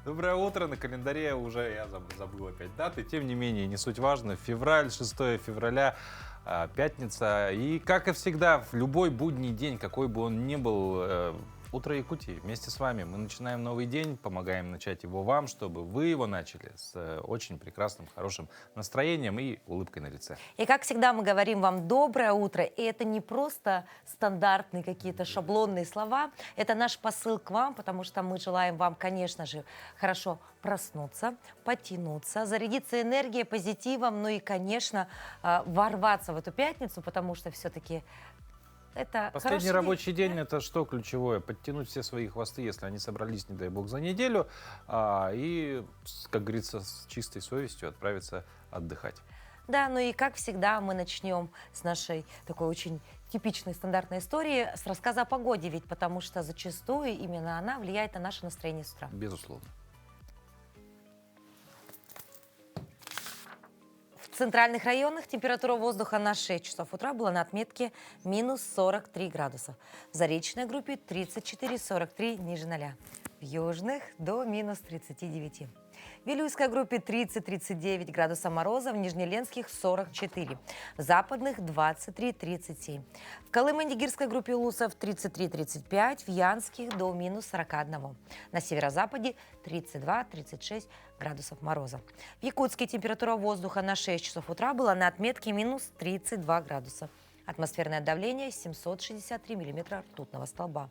Доброе утро. На календаре уже, я забыл опять даты. Тем не менее, не суть важно. Февраль, 6 февраля, пятница. И, как и всегда, в любой будний день, какой бы он ни был, «Утро Якутии» вместе с вами. Мы начинаем новый день, помогаем начать его вам, чтобы вы его начали с очень прекрасным, хорошим настроением и улыбкой на лице. И как всегда мы говорим вам доброе утро. И это не просто стандартные какие-то шаблонные слова. Это наш посыл к вам, потому что мы желаем вам, конечно же, хорошо проснуться, потянуться, зарядиться энергией, позитивом, ну и, конечно, ворваться в эту пятницу, потому что все-таки это Последний рабочий день — это что ключевое? Подтянуть все свои хвосты, если они собрались, не дай бог, за неделю, и, как говорится, с чистой совестью отправиться отдыхать. Да, ну и как всегда мы начнем с нашей такой очень типичной стандартной истории, с рассказа о погоде, ведь потому что зачастую именно она влияет на наше настроение с утра. Безусловно. В центральных районах температура воздуха на 6 часов утра была на отметке минус 43 градуса. В Заречной группе 34-43 ниже 0. В южных до минус 39. В Вилюйской группе 30-39 градусов мороза, в Нижнеленских 44. В западных 23-37. В Колымо-Нигирской группе Улусов 33-35, в Янских до минус 41. На северо-западе 32-36 градусов мороза. В Якутске температура воздуха на 6 часов утра была на отметке минус 32 градуса. Атмосферное давление 763 миллиметра ртутного столба.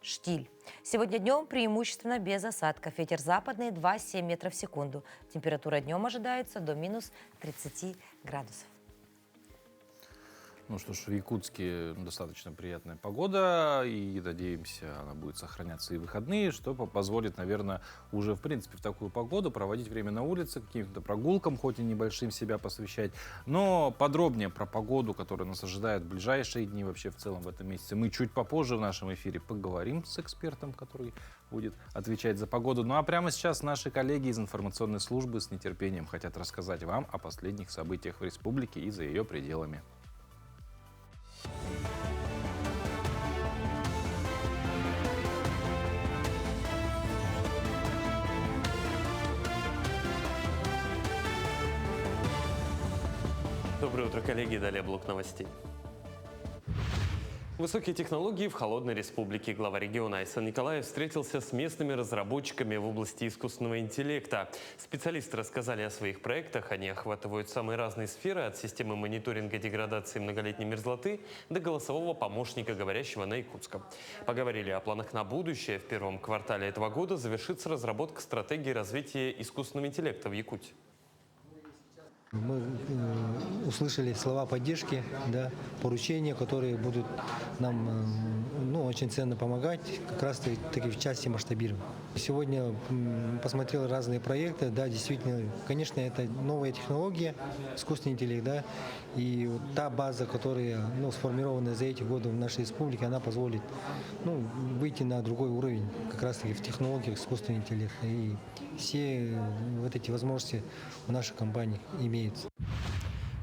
Штиль. Сегодня днем преимущественно без осадков. Ветер западный 2,7 метров в секунду. Температура днем ожидается до минус 30 градусов. Ну что ж, в Якутске достаточно приятная погода, и, надеемся, она будет сохраняться и в выходные, что позволит, наверное, уже, в принципе, в такую погоду проводить время на улице, каким-то прогулкам, хоть и небольшим, себя посвящать. Но подробнее про погоду, которая нас ожидает в ближайшие дни, вообще в целом в этом месяце, мы чуть попозже в нашем эфире поговорим с экспертом, который будет отвечать за погоду. Ну а прямо сейчас наши коллеги из информационной службы с нетерпением хотят рассказать вам о последних событиях в республике и за ее пределами. Доброе утро, коллеги. Далее блок новостей. Высокие технологии в холодной республике. Глава региона Айсан Николаев встретился с местными разработчиками в области искусственного интеллекта. Специалисты рассказали о своих проектах. Они охватывают самые разные сферы, от системы мониторинга деградации многолетней мерзлоты до голосового помощника, говорящего на якутском. Поговорили о планах на будущее. В первом квартале этого года завершится разработка стратегии развития искусственного интеллекта в Якутии. Мы услышали слова поддержки, да, поручения, которые будут нам очень ценно помогать, как раз таки в части масштабирования. Сегодня посмотрел разные проекты, да, действительно, конечно, это новая технология, искусственный интеллект, да, и вот та база, которая сформирована за эти годы в нашей республике, она позволит выйти на другой уровень, как раз таки в технологиях искусственного интеллекта. И все вот эти возможности в нашей компании имеются.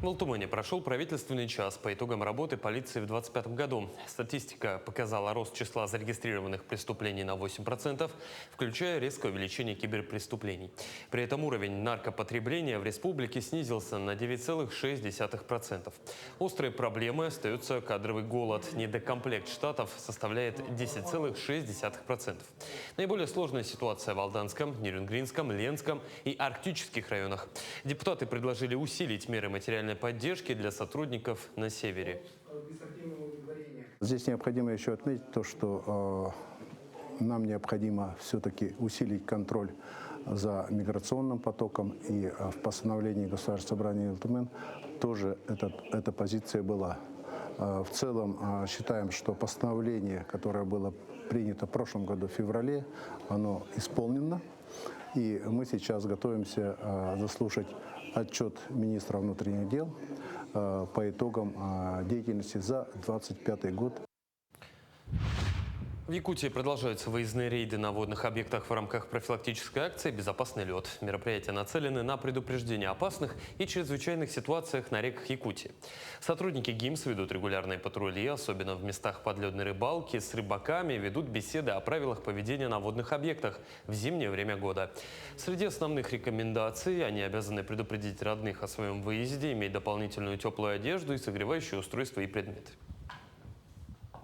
В Алтумане прошел правительственный час по итогам работы полиции в 2025 году. Статистика показала рост числа зарегистрированных преступлений на 8%, включая резкое увеличение киберпреступлений. При этом уровень наркопотребления в республике снизился на 9,6%. Острой проблемой остается кадровый голод. Недокомплект штатов составляет 10,6%. Наиболее сложная ситуация в Алданском, Нерюнгринском, Ленском и Арктических районах. Депутаты предложили усилить меры материальной поддержки для сотрудников на севере. Здесь необходимо еще отметить то, что нам необходимо все-таки усилить контроль за миграционным потоком. И в постановлении Государственного собрания Алтумен тоже эта позиция была. В целом считаем, что постановление, которое было принято в прошлом году в феврале, оно исполнено. И мы сейчас готовимся заслушать отчет министра внутренних дел по итогам деятельности за 2025 год. В Якутии продолжаются выездные рейды на водных объектах в рамках профилактической акции «Безопасный лед». Мероприятия нацелены на предупреждение опасных и чрезвычайных ситуациях на реках Якутии. Сотрудники ГИМС ведут регулярные патрули, особенно в местах подледной рыбалки, с рыбаками, ведут беседы о правилах поведения на водных объектах в зимнее время года. Среди основных рекомендаций: они обязаны предупредить родных о своем выезде, иметь дополнительную теплую одежду и согревающие устройства и предметы.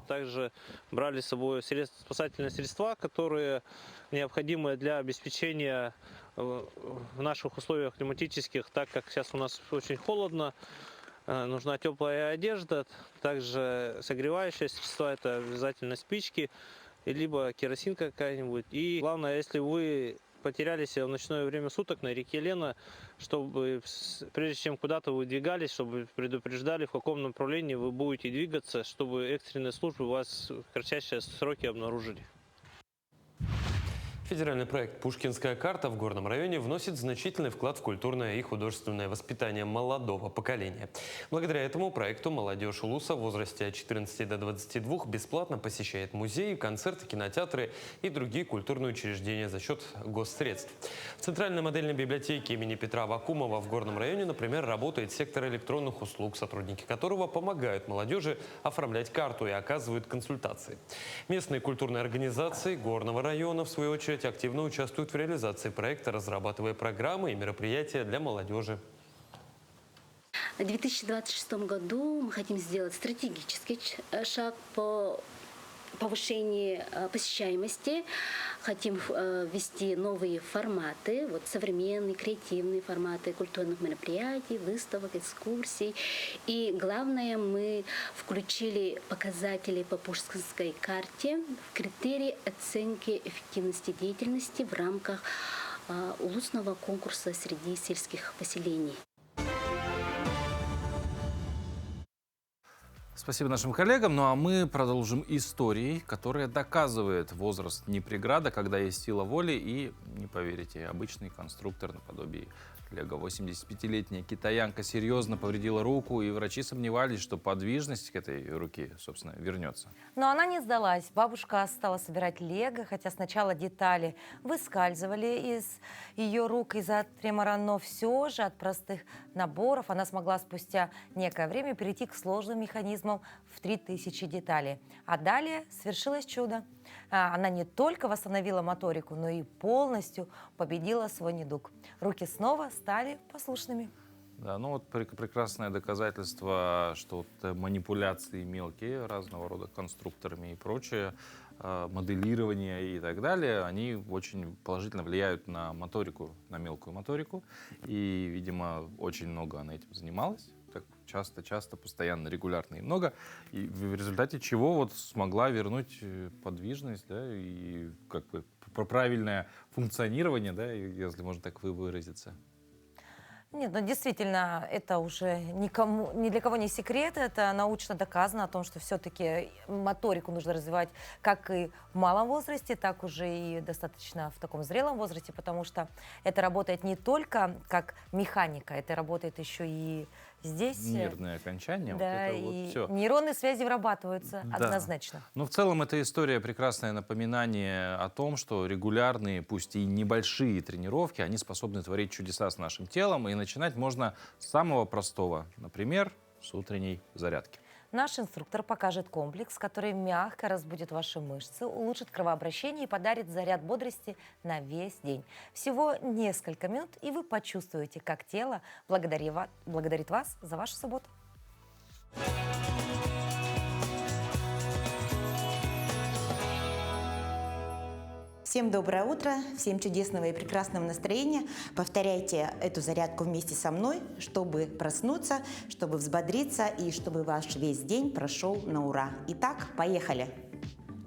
Также брали с собой спасательные средства, которые необходимы для обеспечения в наших условиях климатических, так как сейчас у нас очень холодно, нужна теплая одежда, также согревающие средства, это обязательно спички, либо керосин какая-нибудь. И главное, если вы потерялись в ночное время суток на реке Лена, чтобы прежде чем куда-то вы двигались, чтобы предупреждали, в каком направлении вы будете двигаться, чтобы экстренные службы вас в кратчайшие сроки обнаружили. Федеральный проект «Пушкинская карта» в Горном районе вносит значительный вклад в культурное и художественное воспитание молодого поколения. Благодаря этому проекту молодежь Улуса в возрасте от 14 до 22 бесплатно посещает музеи, концерты, кинотеатры и другие культурные учреждения за счет госсредств. В Центральной модельной библиотеке имени Петра Аввакумова в Горном районе, например, работает сектор электронных услуг, сотрудники которого помогают молодежи оформлять карту и оказывают консультации. Местные культурные организации Горного района, в свою очередь, активно участвуют в реализации проекта, разрабатывая программы и мероприятия для молодежи. В 2026 году мы хотим сделать стратегический шаг по повышению посещаемости. Хотим ввести новые форматы, современные, креативные форматы культурных мероприятий, выставок, экскурсий. И главное, мы включили показатели по Пушкинской карте в критерии оценки эффективности деятельности в рамках улусного конкурса среди сельских поселений. Спасибо нашим коллегам. Ну а мы продолжим историей, которая доказывает: возраст не преграда, когда есть сила воли и, не поверите, обычный конструктор наподобие Лего. 85-летняя китаянка серьезно повредила руку, и врачи сомневались, что подвижность к этой руке, собственно, вернется. Но она не сдалась. Бабушка стала собирать лего, хотя сначала детали выскальзывали из ее рук из-за тремора, но все же от простых наборов она смогла спустя некое время перейти к сложным механизмам в 3000 деталей. А далее свершилось чудо. Она не только восстановила моторику, но и полностью победила свой недуг. Руки снова стали послушными. Да, ну вот прекрасное доказательство, что вот манипуляции мелкие, разного рода конструкторами и прочее, моделирование и так далее, они очень положительно влияют на моторику, на мелкую моторику. И, видимо, очень много она этим занималась. Так часто, постоянно, регулярно и много. И в результате чего вот смогла вернуть подвижность, да, и как бы правильное функционирование, да, если можно так выразиться. Нет, ну действительно, это уже ни для кого не секрет, это научно доказано о том, что все-таки моторику нужно развивать как и в малом возрасте, так уже и достаточно в таком зрелом возрасте, потому что это работает не только как механика, это работает еще и здесь. Нервные окончания, да, вот это и вот все. нейронные связи вырабатываются Да. однозначно. Но в целом эта история прекрасное напоминание о том, что регулярные, пусть и небольшие тренировки, они способны творить чудеса с нашим телом, и начинать можно с самого простого, например, с утренней зарядки. Наш инструктор покажет комплекс, который мягко разбудит ваши мышцы, улучшит кровообращение и подарит заряд бодрости на весь день. Всего несколько минут, и вы почувствуете, как тело благодарит вас за вашу субботу. Всем доброе утро, всем чудесного и прекрасного настроения. Повторяйте эту зарядку вместе со мной, чтобы проснуться, чтобы взбодриться и чтобы ваш весь день прошел на ура. Итак, поехали.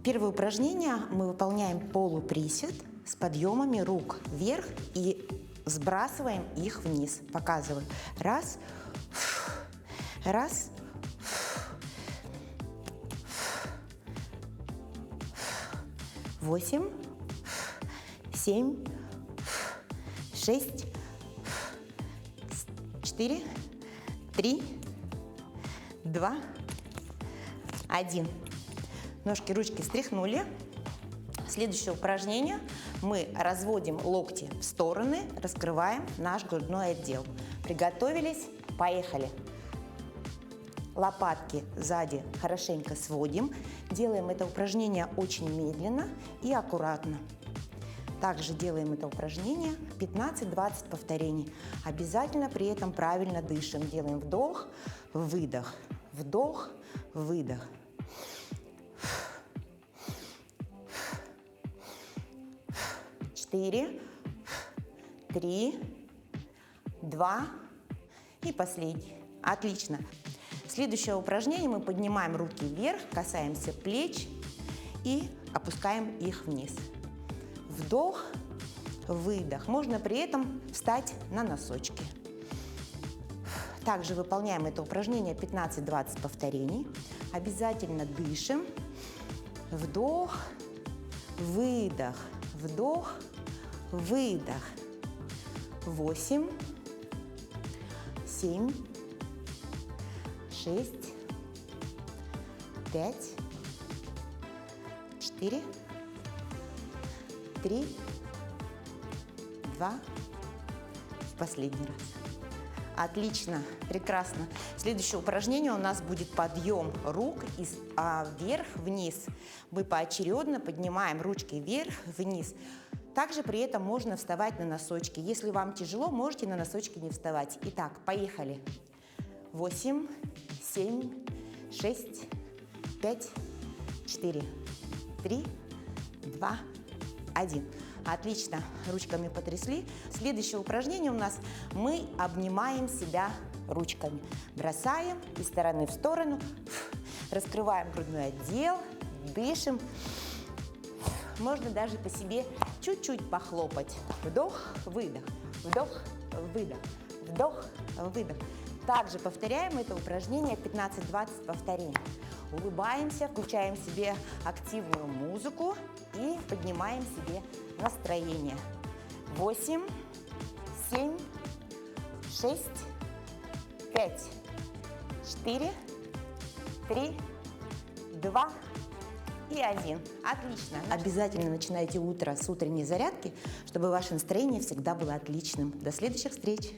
Первое упражнение мы выполняем полуприсед с подъемами рук вверх и сбрасываем их вниз. Показываю. Раз, раз, 8, 7, 6, 4, 3, 2, 1. Ножки, ручки встряхнули. Следующее упражнение. Мы разводим локти в стороны, раскрываем наш грудной отдел. Приготовились? Поехали. Лопатки сзади хорошенько сводим. Делаем это упражнение очень медленно и аккуратно. Также делаем это упражнение 15-20 повторений. Обязательно при этом правильно дышим. Делаем вдох, выдох, вдох, выдох. 4, 3, 2 и последний. Отлично. Следующее упражнение. Мы поднимаем руки вверх, касаемся плеч и опускаем их вниз. Вдох, выдох. Можно при этом встать на носочки. Также выполняем это упражнение 15-20 повторений. Обязательно дышим. Вдох, выдох, вдох, выдох. 8, 7, 6, 5, 4, 3, 2, в последний раз. Отлично, прекрасно. Следующее упражнение у нас будет подъем рук вверх-вниз. Мы поочередно поднимаем ручки вверх-вниз. Также при этом можно вставать на носочки. Если вам тяжело, можете на носочки не вставать. Итак, поехали. 8, 7, 6, 5, 4, 3, 2, 1. Отлично, ручками потрясли. Следующее упражнение у нас мы обнимаем себя ручками. Бросаем из стороны в сторону. Раскрываем грудной отдел, дышим. Можно даже по себе чуть-чуть похлопать. Вдох, выдох, вдох, выдох, вдох, выдох. Также повторяем это упражнение 15-20 повторений. Улыбаемся, включаем себе активную музыку и поднимаем себе настроение. 8, 7, 6, 5, 4, 3, 2 и 1. Отлично. Обязательно начинайте утро с утренней зарядки, чтобы ваше настроение всегда было отличным. До следующих встреч!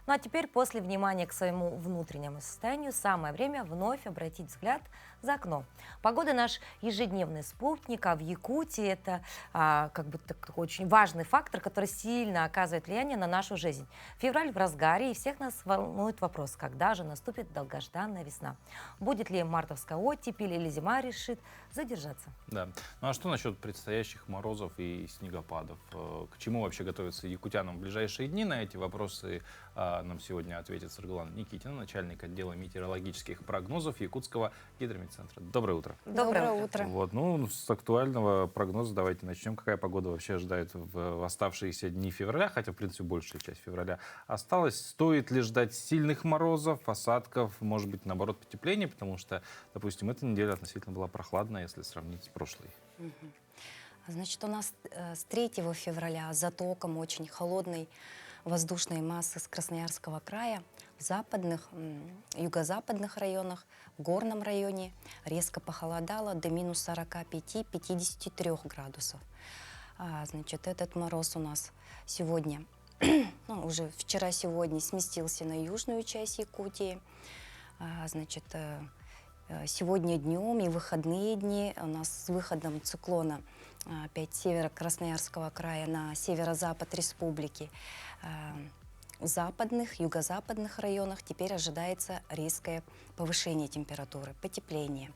Ну а теперь, после внимания к своему внутреннему состоянию, самое время вновь обратить взгляд за окно. Погода наш ежедневный спутник, а в Якутии это такой очень важный фактор, который сильно оказывает влияние на нашу жизнь. Февраль в разгаре, и всех нас волнует вопрос, когда же наступит долгожданная весна. Будет ли мартовская оттепель или зима решит задержаться? Да. Ну а что насчет предстоящих морозов и снегопадов? К чему вообще готовиться якутянам в ближайшие дни? На эти вопросы нам сегодня ответит Саргалана Никитина, начальник отдела метеорологических прогнозов Якутского гидрометцентра. Доброе утро. Доброе утро. С актуального прогноза давайте начнем. Какая погода вообще ожидает в оставшиеся дни февраля, хотя, в принципе, большая часть февраля осталась. Стоит ли ждать сильных морозов, осадков, может быть, наоборот, потепления, потому что, допустим, эта неделя относительно была прохладная, если сравнить с прошлой. Значит, у нас с 3 февраля затоком очень холодной воздушной массы с Красноярского края в западных, юго-западных районах, в горном районе резко похолодало до минус 45-53 градусов. Значит, этот мороз у нас сегодня, уже вчера-сегодня сместился на южную часть Якутии. Значит, сегодня днем и выходные дни у нас с выходом циклона опять севера Красноярского края на северо-запад республики. В западных, юго-западных районах теперь ожидается резкое повышение температуры, потепление.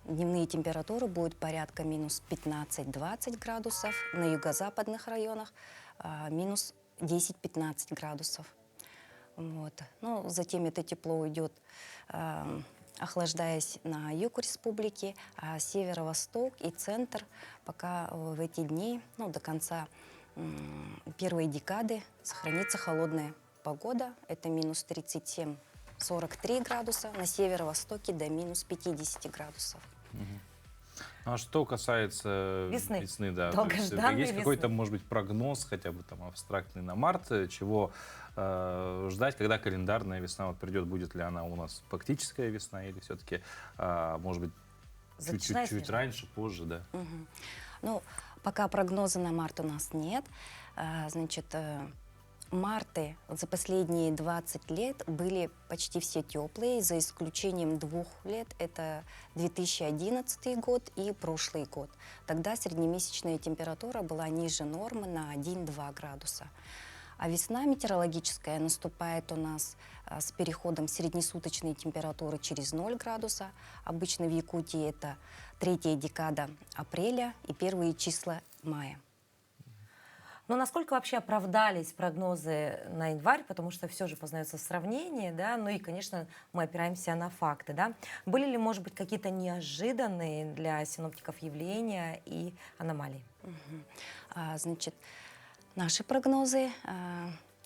Дневные температуры будут порядка минус 15-20 градусов, на юго-западных районах минус 10-15 градусов. Вот. Ну, затем это тепло уйдет, охлаждаясь на юг республики, а северо-восток и центр пока в эти дни, до конца первой декады сохранится холодная погода. Это минус 37-43 градуса, на северо-востоке до минус 50 градусов. А что касается весны, да, есть какой-то, может быть, прогноз, хотя бы там абстрактный на март, чего ждать, когда календарная весна придет, будет ли она у нас фактическая весна или все-таки, может быть, Затяжная Чуть-чуть снежная. раньше, позже, да. Мгм. Ну, пока прогноза на март у нас нет. Значит, марты за последние 20 лет были почти все теплые, за исключением 2 лет. Это 2011 год и прошлый год. Тогда среднемесячная температура была ниже нормы на 1-2 градуса. А весна метеорологическая наступает у нас с переходом среднесуточной температуры через 0 градуса. Обычно в Якутии это 3-я декада апреля и первые числа мая. Но насколько вообще оправдались прогнозы на январь, потому что все же познается сравнение, да, ну и, конечно, мы опираемся на факты, да. Были ли, может быть, какие-то неожиданные для синоптиков явления и аномалии? Значит, наши прогнозы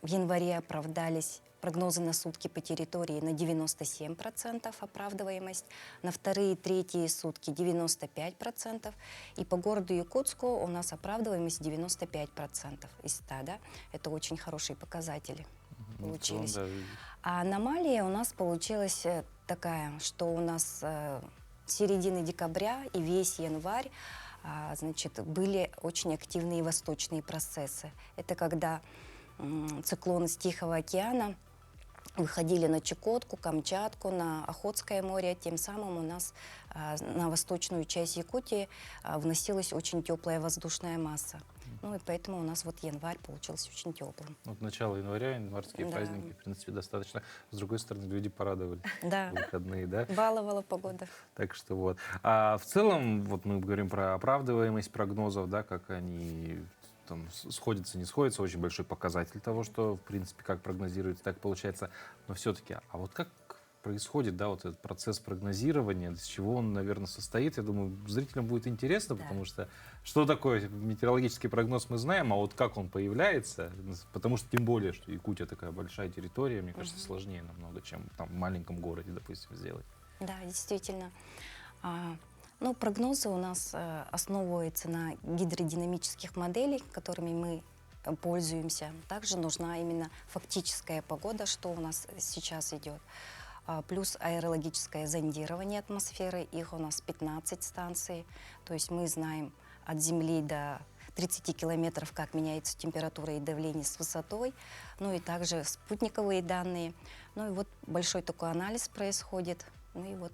в январе оправдались. Прогнозы на сутки по территории на 97% оправдываемость, на вторые и третьи сутки 95%, и по городу Якутску у нас оправдываемость 95% из 100, да? Это очень хорошие показатели Ну, в целом, получились. да. А аномалия у нас получилась такая, что у нас с середины декабря и весь январь значит, были очень активные восточные процессы. Это когда циклоны с Тихого океана выходили на Чукотку, Камчатку, на Охотское море. Тем самым у нас на восточную часть Якутии вносилась очень теплая воздушная масса. Ну и поэтому у нас вот январь получился очень теплым. Вот начало января, январские Да. праздники, в принципе, достаточно. С другой стороны, люди порадовали Да, выходные, да? баловала погода. Так что вот. А в целом, вот мы говорим про оправдываемость прогнозов, да, как они там сходятся, не сходятся, очень большой показатель того, что, в принципе, как прогнозируется, так получается. Но все-таки, а вот как происходит, да, вот этот процесс прогнозирования, из чего он, наверное, состоит, я думаю, зрителям будет интересно, Да. потому что что такое метеорологический прогноз мы знаем, а вот как он появляется, потому что тем более, что Якутия такая большая территория, мне кажется, сложнее намного, чем там в маленьком городе, допустим, сделать. Да, действительно. Ну, прогнозы у нас основываются на гидродинамических моделях, которыми мы пользуемся. Также нужна именно фактическая погода, что у нас сейчас идет. Плюс аэрологическое зондирование атмосферы. Их у нас 15 станций. То есть мы знаем от Земли до 30 километров, как меняется температура и давление с высотой. Ну и также спутниковые данные. Ну и вот большой такой анализ происходит. Ну и вот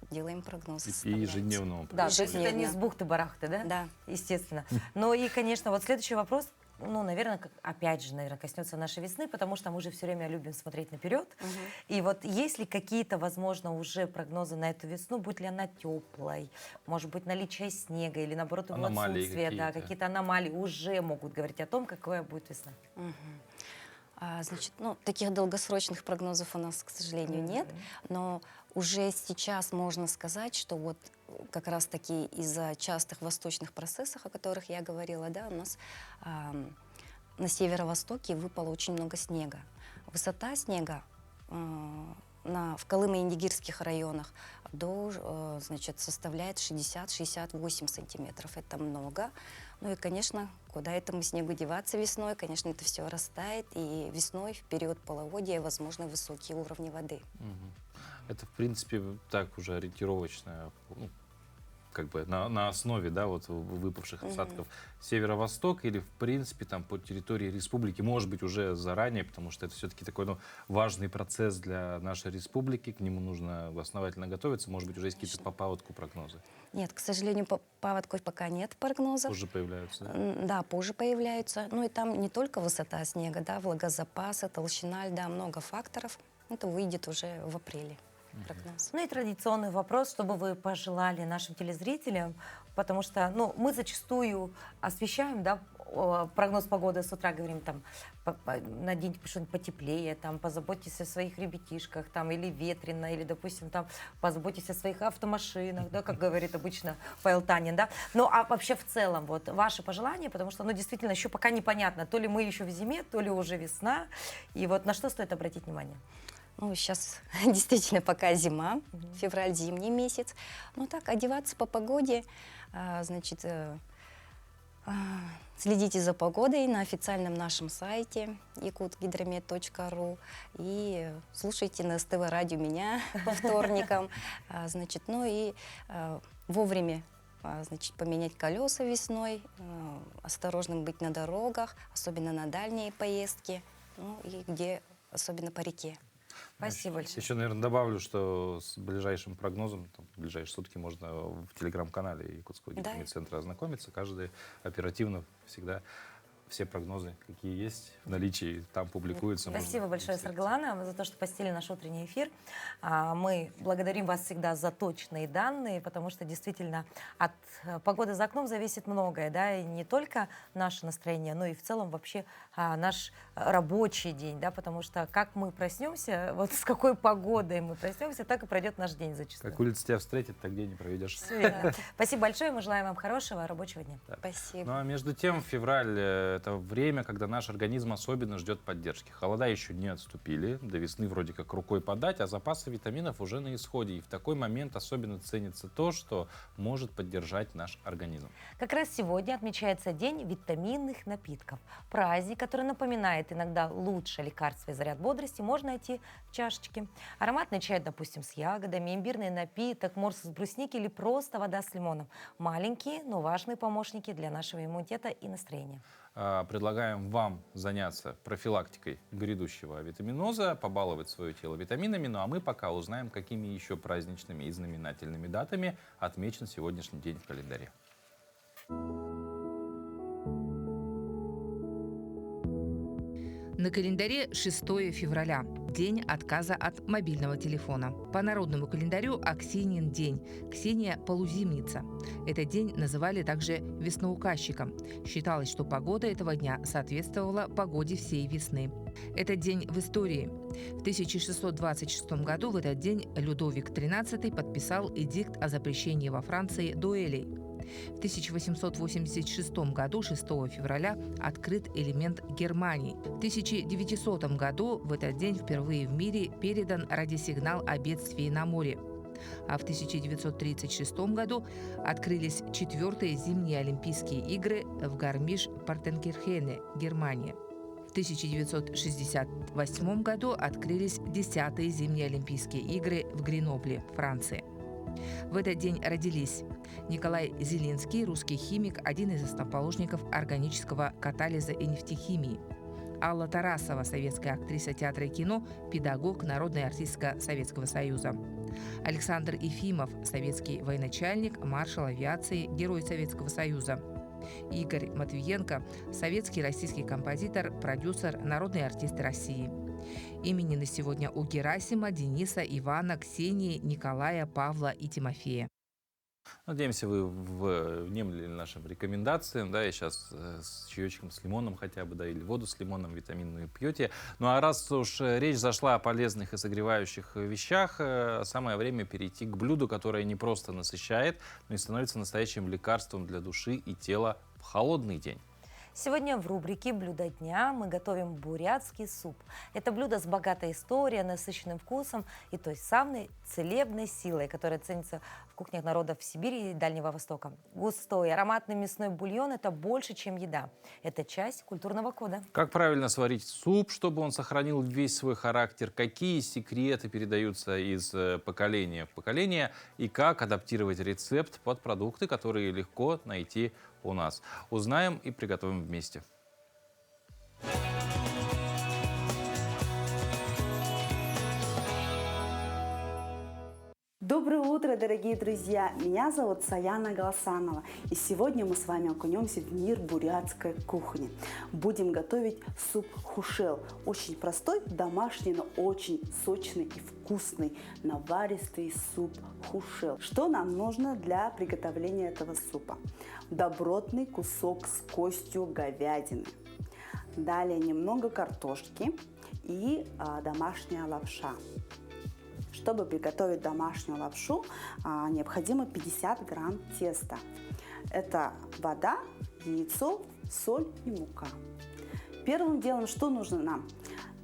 делаем прогнозы. И составляются. ежедневно он Да, то есть происходит. это не с бухты-барахты, да? Да. Естественно. Ну и, конечно, вот следующий вопрос, ну, наверное, опять же, наверное, коснется нашей весны, потому что мы же все время любим смотреть наперед. И вот есть ли какие-то, возможно, уже прогнозы на эту весну, будет ли она теплой, может быть, наличие снега или, наоборот, его Аномалии отсутствие, да, какие-то. какие-то аномалии уже могут говорить о том, какая будет весна. Значит, ну, таких долгосрочных прогнозов у нас, к сожалению, нет, но уже сейчас можно сказать, что вот как раз-таки из-за частых восточных процессов, о которых я говорила, да, у нас на северо-востоке выпало очень много снега. Высота снега в Колымо-Индигирских районах значит, составляет 60-68 сантиметров. Это много. Ну и, конечно, куда этому снегу деваться весной? Конечно, это все растает, и весной в период половодья возможны высокие уровни воды. Это, в принципе, так уже ориентировочно, ну, как бы на основе, да, вот выпавших осадков северо-восток или, в принципе, там по территории республики, может быть, уже заранее, потому что это все-таки такой, ну, важный процесс для нашей республики, к нему нужно основательно готовиться, может быть, уже есть какие-то по паводку прогнозы. Нет, к сожалению, по паводку пока нет прогнозов. Позже появляются, да? Да, позже появляются. Ну и там не только высота снега, да, влагозапасы, толщина льда, много факторов. Это выйдет уже в апреле прогноз. Ну и традиционный вопрос, что бы вы пожелали нашим телезрителям, потому что, ну, мы зачастую освещаем, да, прогноз погоды с утра, говорим, там, наденьте что-нибудь потеплее, там, позаботьтесь о своих ребятишках, там, или ветрено, или, допустим, там, позаботьтесь о своих автомашинах, да, как говорит обычно Павел Танин, да. Ну, а вообще в целом, вот, ваши пожелания, потому что, ну, действительно, еще пока непонятно, то ли мы еще в зиме, то ли уже весна, и вот на что стоит обратить внимание? Ну, сейчас действительно пока зима, февраль, зимний месяц. Ну так, одеваться по погоде, значит, следите за погодой на официальном нашем сайте yakutgidromet.ru и слушайте на СТВ радио меня по вторникам. Значит, ну и вовремя значит, поменять колеса весной, осторожным быть на дорогах, особенно на дальние поездки, ну и где, особенно по реке. Спасибо большое. Еще, наверное, добавлю, что с ближайшим прогнозом, там, в ближайшие сутки можно в телеграм-канале Якутского гидромедцентра ознакомиться. Каждый оперативно всегда все прогнозы, какие есть в наличии, там публикуются. Спасибо большое, Саргалана, за то, что посетили наш утренний эфир. Мы благодарим вас всегда за точные данные, потому что действительно от погоды за окном зависит многое, да, и не только наше настроение, но и в целом вообще наш рабочий день, да, потому что как мы проснемся, вот с какой погодой мы проснемся, так и пройдет наш день зачастую. Как улица тебя встретит, так день не проведешь. Все верно. Спасибо большое, мы желаем вам хорошего рабочего дня. Да. Спасибо. Ну а между тем, февраль — это время, когда наш организм особенно ждет поддержки. Холода еще не отступили, до весны вроде как рукой подать, а запасы витаминов уже на исходе. И в такой момент особенно ценится то, что может поддержать наш организм. Как раз сегодня отмечается День витаминных напитков. Праздник, который напоминает иногда лучшее лекарство и заряд бодрости, можно найти в чашечке. Ароматный чай, допустим, с ягодами, имбирный напиток, морс из брусники или просто вода с лимоном. Маленькие, но важные помощники для нашего иммунитета и настроения. Предлагаем вам заняться профилактикой грядущего витаминоза, побаловать свое тело витаминами. Ну а мы пока узнаем, какими еще праздничными и знаменательными датами отмечен сегодняшний день в календаре. На календаре 6 февраля – день отказа от мобильного телефона. По народному календарю Аксинин день. Ксения – полузимница. Этот день называли также весноуказчиком. Считалось, что погода этого дня соответствовала погоде всей весны. Этот день в истории. В 1626 году в этот день Людовик XIII подписал эдикт о запрещении во Франции дуэлей. В 1886 году, 6 февраля, открыт элемент Германии. В 1900 году в этот день впервые в мире передан радиосигнал о бедствии на море. А в 1936 году открылись 4-е зимние Олимпийские игры в Гармиш-Партенкирхене, Германия. В 1968 году открылись 10-е зимние Олимпийские игры в Гренобле, Франции. В этот день родились Николай Зелинский, русский химик, один из основоположников органического катализа и нефтехимии. Алла Тарасова, советская актриса театра и кино, педагог, народная артистка Советского Союза. Александр Ефимов, советский военачальник, маршал авиации, герой Советского Союза. Игорь Матвиенко, советский российский композитор, продюсер, народный артист России. Имени на сегодня у Герасима, Дениса, Ивана, Ксении, Николая, Павла и Тимофея. Надеемся, вы внемлили нашим рекомендациям, да, и сейчас с чаечком с лимоном хотя бы, да, или воду с лимоном витаминную пьете. Ну а раз уж речь зашла о полезных и согревающих вещах, самое время перейти к блюду, которое не просто насыщает, но и становится настоящим лекарством для души и тела в холодный день. Сегодня в рубрике «Блюдо дня» мы готовим бурятский суп. Это блюдо с богатой историей, насыщенным вкусом и той самой целебной силой, которая ценится в кухнях народов Сибири и Дальнего Востока. Густой ароматный мясной бульон – это больше, чем еда. Это часть культурного кода. Как правильно сварить суп, чтобы он сохранил весь свой характер, какие секреты передаются из поколения в поколение и как адаптировать рецепт под продукты, которые легко найти у нас. Узнаем и приготовим вместе. Доброе утро, дорогие друзья! Меня зовут Саяна Галасанова, и сегодня мы с вами окунемся в мир бурятской кухни. Будем готовить суп хушел. Очень простой, домашний, но очень сочный и вкусный, наваристый суп хушел. Что нам нужно для приготовления этого супа? Добротный кусок с костью говядины. Далее немного картошки и домашняя лапша. Чтобы приготовить домашнюю лапшу, необходимо 50 грамм теста. Это вода, яйцо, соль и мука. Первым делом, что нужно нам?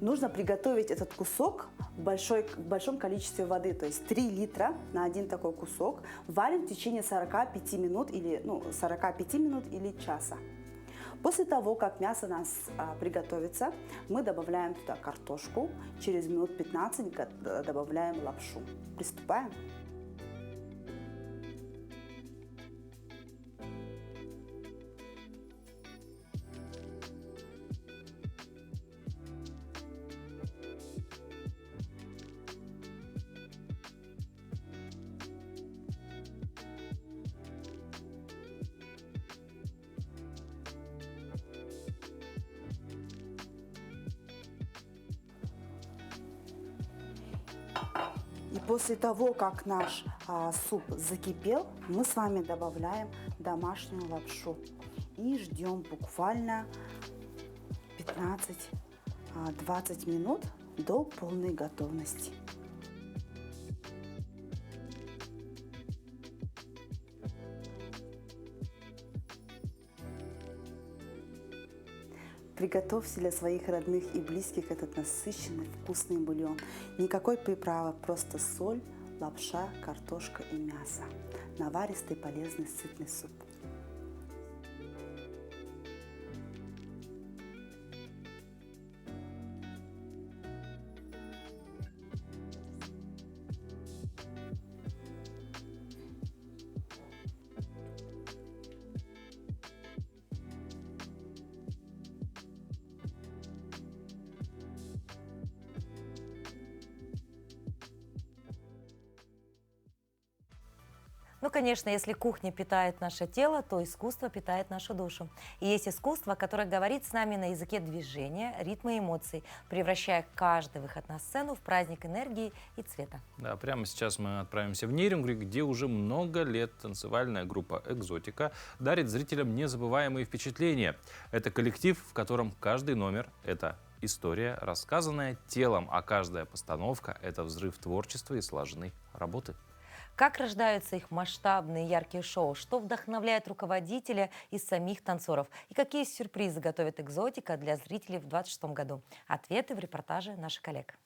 Нужно приготовить этот кусок в большом количестве воды, то есть 3 литра на один такой кусок. Варим в течение 45 минут или часа. После того, как мясо у нас приготовится, мы добавляем туда картошку. Через минут 15 добавляем лапшу. Приступаем. После того, как наш суп закипел, мы с вами добавляем домашнюю лапшу и ждем буквально 15-20 минут до полной готовности. Приготовьте для своих родных и близких этот насыщенный вкусный бульон. Никакой приправы, просто соль, лапша, картошка и мясо. Наваристый, полезный, сытный суп. Ну, конечно, если кухня питает наше тело, то искусство питает нашу душу. И есть искусство, которое говорит с нами на языке движения, ритма и эмоций, превращая каждый выход на сцену в праздник энергии и цвета. Да, прямо сейчас мы отправимся в Нерюнгри, где уже много лет танцевальная группа «Экзотика» дарит зрителям незабываемые впечатления. Это коллектив, в котором каждый номер – это история, рассказанная телом, а каждая постановка – это взрыв творчества и слаженной работы. Как рождаются их масштабные яркие шоу, что вдохновляет руководителя и самих танцоров, и какие сюрпризы готовит «Экзотика» для зрителей в 2026 году. Ответы в репортаже наших коллег.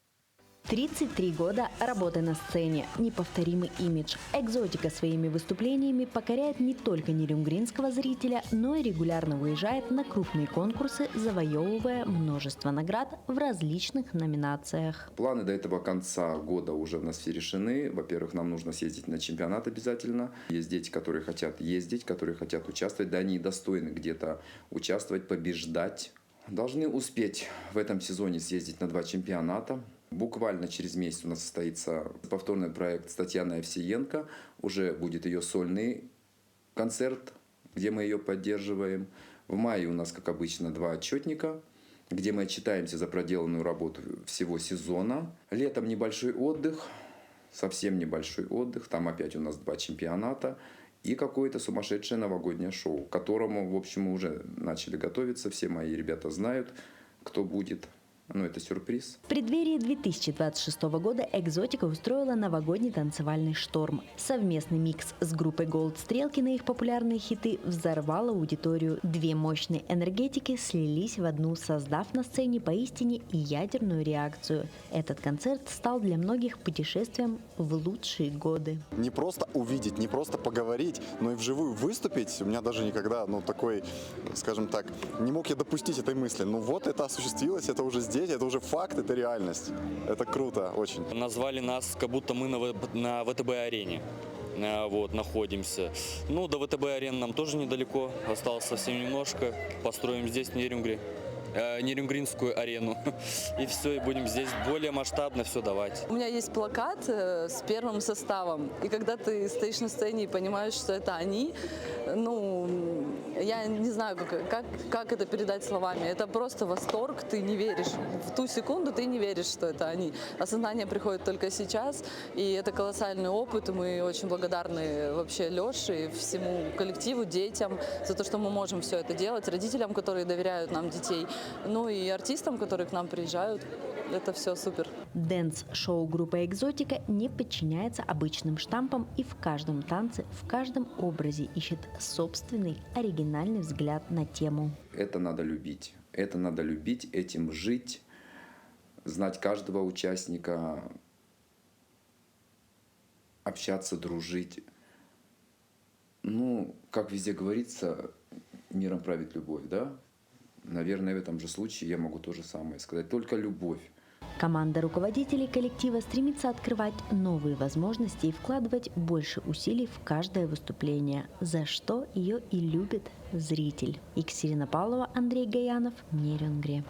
33 года работы на сцене, неповторимый имидж. «Экзотика» своими выступлениями покоряет не только нерюнгринского зрителя, но и регулярно выезжает на крупные конкурсы, завоевывая множество наград в различных номинациях. Планы до этого конца года уже у нас все решены. Во-первых, нам нужно съездить на чемпионат обязательно. Есть дети, которые хотят ездить, которые хотят участвовать. Да, они достойны где-то участвовать, побеждать. Должны успеть в этом сезоне съездить на 2 чемпионата. Буквально через месяц у нас состоится повторный проект с Татьяной Овсиенко. Уже будет ее сольный концерт, где мы ее поддерживаем. В мае у нас, как обычно, 2 отчетника, где мы отчитаемся за проделанную работу всего сезона. Летом небольшой отдых, совсем небольшой отдых. Там опять у нас 2 чемпионата. И какое-то сумасшедшее новогоднее шоу, к которому, в общем, мы уже начали готовиться. Все мои ребята знают, кто будет. Ну, это сюрприз. В преддверии 2026 года «Экзотика» устроила новогодний танцевальный шторм. Совместный микс с группой Gold Стрелки на их популярные хиты взорвал аудиторию. 2 мощные энергетики слились в одну, создав на сцене поистине ядерную реакцию. Этот концерт стал для многих путешествием в лучшие годы. Не просто увидеть, не просто поговорить, но и вживую выступить. У меня даже никогда, такой, скажем так, не мог я допустить этой мысли. Вот это осуществилось, это уже здесь. Это уже факт, это реальность. Это круто, очень. Назвали нас, как будто мы на ВТБ-арене находимся. До ВТБ-арены нам тоже недалеко, осталось совсем немножко. Построим здесь нерюнгринскую арену. И все, и будем здесь более масштабно все давать. У меня есть плакат с первым составом. И когда ты стоишь на сцене и понимаешь, что это они, я не знаю, как это передать словами. Это просто восторг, ты не веришь. В ту секунду ты не веришь, что это они. Осознание приходит только сейчас, и это колоссальный опыт. И мы очень благодарны вообще Леше и всему коллективу, детям за то, что мы можем все это делать, родителям, которые доверяют нам детей, и артистам, которые к нам приезжают. Это все супер. Дэнс-шоу группы «Экзотика» не подчиняется обычным штампам и в каждом танце, в каждом образе ищет собственный оригинальный взгляд на тему. Это надо любить. Это надо любить, этим жить, знать каждого участника, общаться, дружить. Как везде говорится, миром правит любовь, да? Наверное, в этом же случае я могу то же самое сказать. Только любовь. Команда руководителей коллектива стремится открывать новые возможности и вкладывать больше усилий в каждое выступление, за что ее и любит зритель. Екатерина Павлова, Андрей Гаянов, Нерюнгри.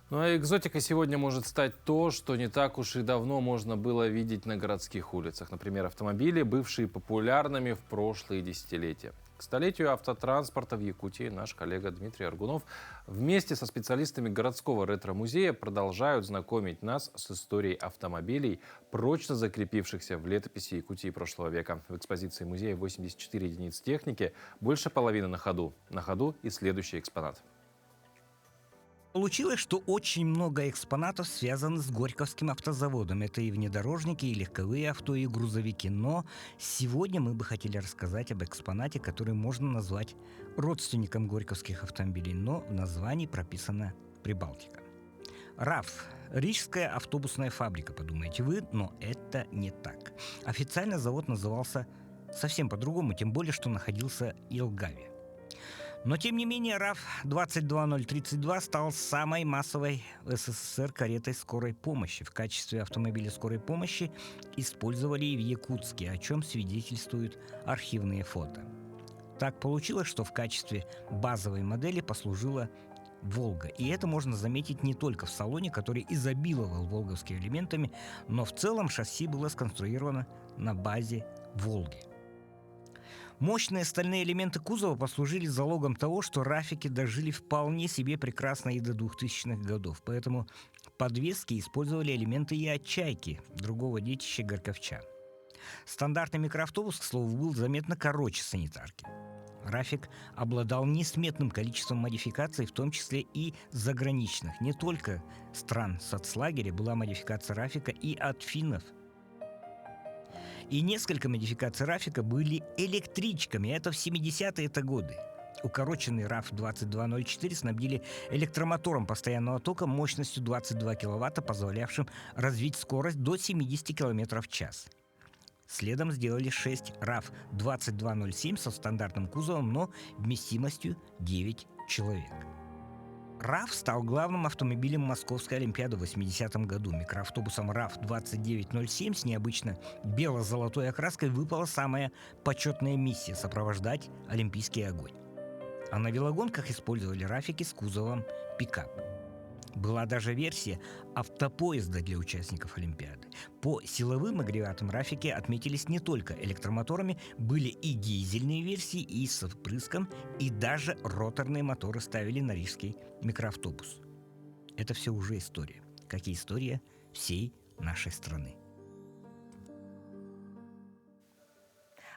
А «Экзотика» сегодня может стать то, что не так уж и давно можно было видеть на городских улицах. Например, автомобили, бывшие популярными в прошлые десятилетия. К столетию автотранспорта в Якутии наш коллега Дмитрий Аргунов вместе со специалистами городского ретро-музея продолжают знакомить нас с историей автомобилей, прочно закрепившихся в летописи Якутии прошлого века. В экспозиции музея 84 единиц техники, больше половины на ходу. На ходу и следующий экспонат. Получилось, что очень много экспонатов связаны с Горьковским автозаводом. Это и внедорожники, и легковые авто, и грузовики. Но сегодня мы бы хотели рассказать об экспонате, который можно назвать родственником горьковских автомобилей, но в названии прописана Прибалтика. РАФ – Рижская автобусная фабрика, подумаете вы, но это не так. Официально завод назывался совсем по-другому, тем более, что находился в Елгаве. Но, тем не менее, РАФ-22032 стал самой массовой в СССР каретой скорой помощи. В качестве автомобиля скорой помощи использовали и в Якутске, о чем свидетельствуют архивные фото. Так получилось, что в качестве базовой модели послужила «Волга». И это можно заметить не только в салоне, который изобиловал волговскими элементами, но в целом шасси было сконструировано на базе «Волги». Мощные стальные элементы кузова послужили залогом того, что рафики дожили вполне себе прекрасно и до 2000-х годов. Поэтому подвески использовали элементы и от «Чайки», другого детища горьковчан. Стандартный микроавтобус, к слову, был заметно короче санитарки. Рафик обладал несметным количеством модификаций, в том числе и заграничных. Не только стран соцлагеря была модификация Рафика и от финнов. И несколько модификаций Рафика были электричками. Это в 70-е годы. Укороченный РАФ-2204 снабдили электромотором постоянного тока мощностью 22 киловатта, позволявшим развить скорость до 70 км в час. Следом сделали 6 РАФ-2207 со стандартным кузовом, но вместимостью 9 человек. РАФ стал главным автомобилем Московской Олимпиады в 80-м году. Микроавтобусом РАФ-2907 с необычно бело-золотой окраской выпала самая почетная миссия – сопровождать Олимпийский огонь. А на велогонках использовали рафики с кузовом пикап. Была даже версия автопоезда для участников Олимпиады. По силовым агрегатам рафики отметились не только электромоторами, были и дизельные версии, и с впрыском, и даже роторные моторы ставили на рижский микроавтобус. Это все уже история, как и история всей нашей страны.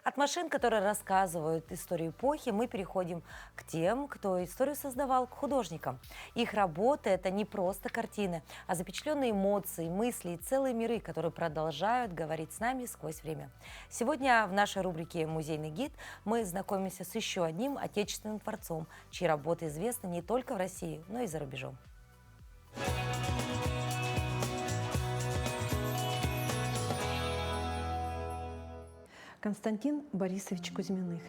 От машин, которые рассказывают историю эпохи, мы переходим к тем, кто историю создавал, к художникам. Их работы – это не просто картины, а запечатленные эмоции, мысли и целые миры, которые продолжают говорить с нами сквозь время. Сегодня в нашей рубрике «Музейный гид» мы знакомимся с еще одним отечественным творцом, чьи работы известны не только в России, но и за рубежом. Константин Борисович Кузьминых.